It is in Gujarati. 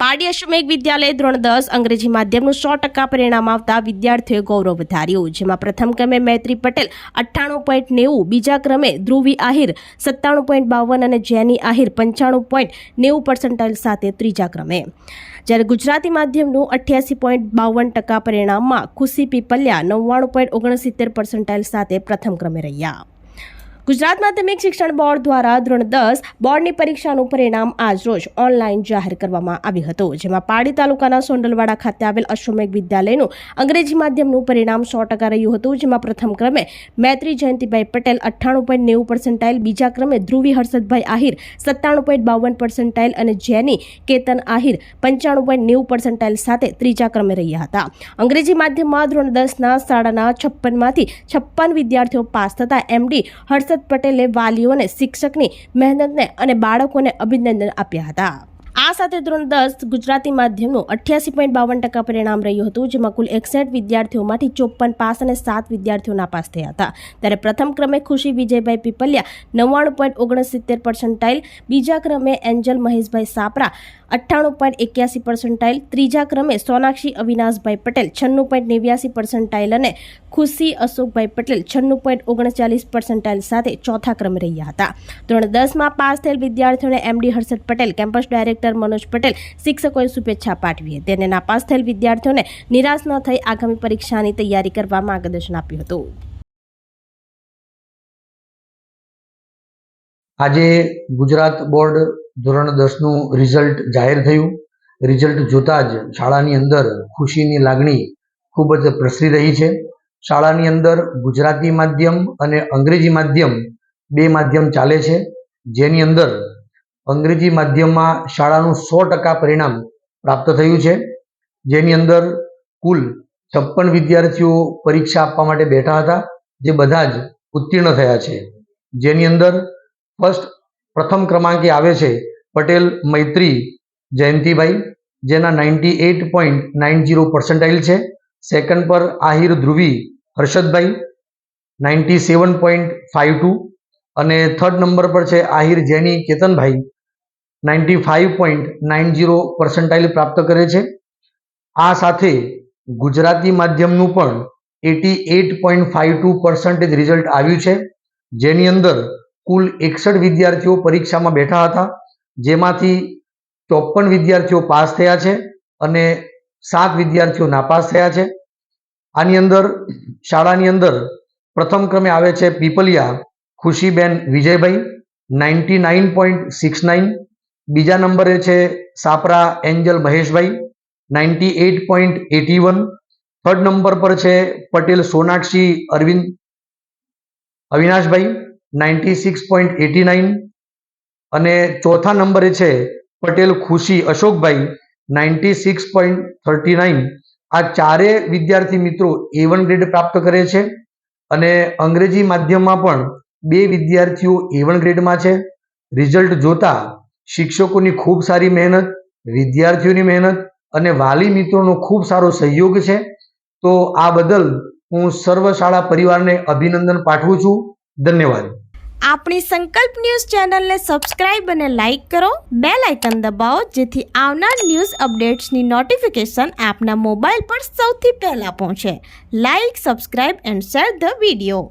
પારડી અશ્વમેઘ વિદ્યાલય ધોરણ 10 અંગ્રેજી માધ્યમનું 100% પરિણામ આવતા વિદ્યાર્થીઓએ ગૌરવ વધાર્યું, જેમાં પ્રથમ ક્રમે મૈત્રી પટેલ 98.90, બીજા ક્રમે ધ્રુવી આહિર 97.52 અને જેની આહિર 95.90% સાથે ત્રીજા ક્રમે, જ્યારે ગુજરાતી માધ્યમનું 88.52% પરિણામમાં ખુશી પીપલિયા 99.69% સાથે પ્રથમ ક્રમે રહ્યા. ગુજરાત માધ્યમિક શિક્ષણ બોર્ડ દ્વારા ધોરણ 10 બોર્ડની પરીક્ષાનું પરિણામ આજરોજ ઓનલાઈન જાહેર કરવામાં આવ્યું હતું, જેમાં પારડી તાલુકાના સોંડલવાડા ખાતે આવેલ અશ્વમેઘ વિદ્યાલયનું અંગ્રેજી માધ્યમનું પરિણામ 100% રહ્યું હતું, જેમાં પ્રથમ ક્રમે મૈત્રી જયંતિભાઈ પટેલ 98.90%, બીજા ક્રમે ધ્રુવી હર્ષદભાઈ આહિર 97.52% અને જેની કેતન આહિર 95.90% સાથે ત્રીજા ક્રમે રહ્યા હતા. અંગ્રેજી માધ્યમમાં ધોરણ 10ના શાળાના 56માંથી 56 વિદ્યાર્થીઓ પાસ થતા એમડી હર્ષદ પટેલે વાલીઓને શિક્ષકની મહેનતને અને બાળકોને અભિનંદન આપ્યા હતા. આ સાથે ધોરણ 10 ગુજરાતી માધ્યમનું 88.52% પરિણામ રહ્યું હતું, જેમાં કુલ 61 વિદ્યાર્થીઓમાંથી 54 પાસ અને 7 વિદ્યાર્થીઓ નાપાસ થયા હતા. ત્યારે પ્રથમ ક્રમે ખુશી વિજયભાઈ પીપલિયા 99.69%, બીજા ક્રમે એન્જલ મહેશભાઈ સાપરા 98.81%, ત્રીજા ક્રમે સોનાક્ષી અવિનાશભાઈ પટેલ 96.89% અને ખુશી અશોકભાઈ પટેલ 96.39% સાથે ચોથા ક્રમે રહ્યા હતા. ધોરણ 10માં પાસ થયેલ વિદ્યાર્થીઓને MD Harshad Patel, campus director Manoj Patel, શિક્ષકોએ શુભેચ્છા પાઠવી હતી અને નાપાસ થયેલ વિદ્યાર્થીઓને નિરાશ ન થઈ આગામી પરીક્ષાની તૈયારી કરવા માર્ગદર્શન આપ્યું હતું. આજે ગુજરાત બોર્ડ ધોરણ 10નું રિઝલ્ટ જાહેર થયું. રિઝલ્ટ જોતા જ શાળાની અંદર ખુશીની લાગણી ખૂબ જ પ્રસરી રહી છે. શાળાની અંદર ગુજરાતી માધ્યમ અને અંગ્રેજી માધ્યમ બે માધ્યમ ચાલે છે, જેની અંદર અંગ્રેજી માધ્યમમાં શાળાનું 100% પરિણામ પ્રાપ્ત થયું છે, જેની અંદર કુલ 56 વિદ્યાર્થીઓ પરીક્ષા આપવા માટે બેઠા હતા, જે બધા જ ઉત્તીર્ણ થયા છે. જેની અંદર પ્રથમ ક્રમાંકે આવે છે પટેલ મૈત્રી જયંતિભાઈ, જેના 98.90% છે. સેકન્ડ પર આહિર ધ્રુવી હર્ષદભાઈ 97.52 અને થર્ડ નંબર પર છે આહિર જેની કેતનભાઈ 95.90% પ્રાપ્ત કરે છે. આ સાથે ગુજરાતી માધ્યમનું પણ 88.52% રિઝલ્ટ આવ્યું છે, જેની અંદર કુલ 61 વિદ્યાર્થીઓ પરીક્ષામાં બેઠા હતા, જેમાંથી 54 વિદ્યાર્થીઓ પાસ થયા છે અને 7 વિદ્યાર્થીઓ નાપાસ થયા છે. આની અંદર શાળાની અંદર પ્રથમ ક્રમે આવે છે પીપલિયા ખુશીબેન વિજયભાઈ 99.69, બીજા નંબરે છે સાપરા એન્જલ મહેશભાઈ 98.81, થર્ડ નંબર પર છે પટેલ સોનાક્ષી અવિનાશભાઈ 96.89 અને ચોથા નંબરે છે પટેલ ખુશી અશોકભાઈ 96.39. આ ચારે વિદ્યાર્થી મિત્રો A1 ગ્રેડ પ્રાપ્ત કરે છે અને અંગ્રેજી માધ્યમમાં પણ બે વિદ્યાર્થીઓ A1 ગ્રેડમાં છે. રિઝલ્ટ જોતા શિક્ષકોની ખૂબ સારી મહેનત, વિદ્યાર્થીઓની મહેનત અને વાલી મિત્રોનો ખૂબ સારો સહયોગ છે. તો આ બદલ હું સર્વ શાળા પરિવારને અભિનંદન પાઠવું છું. ધન્યવાદ. આપણી સંકલ્પ ન્યૂઝ ચેનલને સબસ્ક્રાઇબ અને લાઇક કરો, બેલ આઇકન દબાવો, જેથી આવનાર ન્યૂઝ અપડેટ્સની નોટિફિકેશન આપના મોબાઈલ પર સૌથી પહેલા પહોંચે. Like, subscribe and share the video.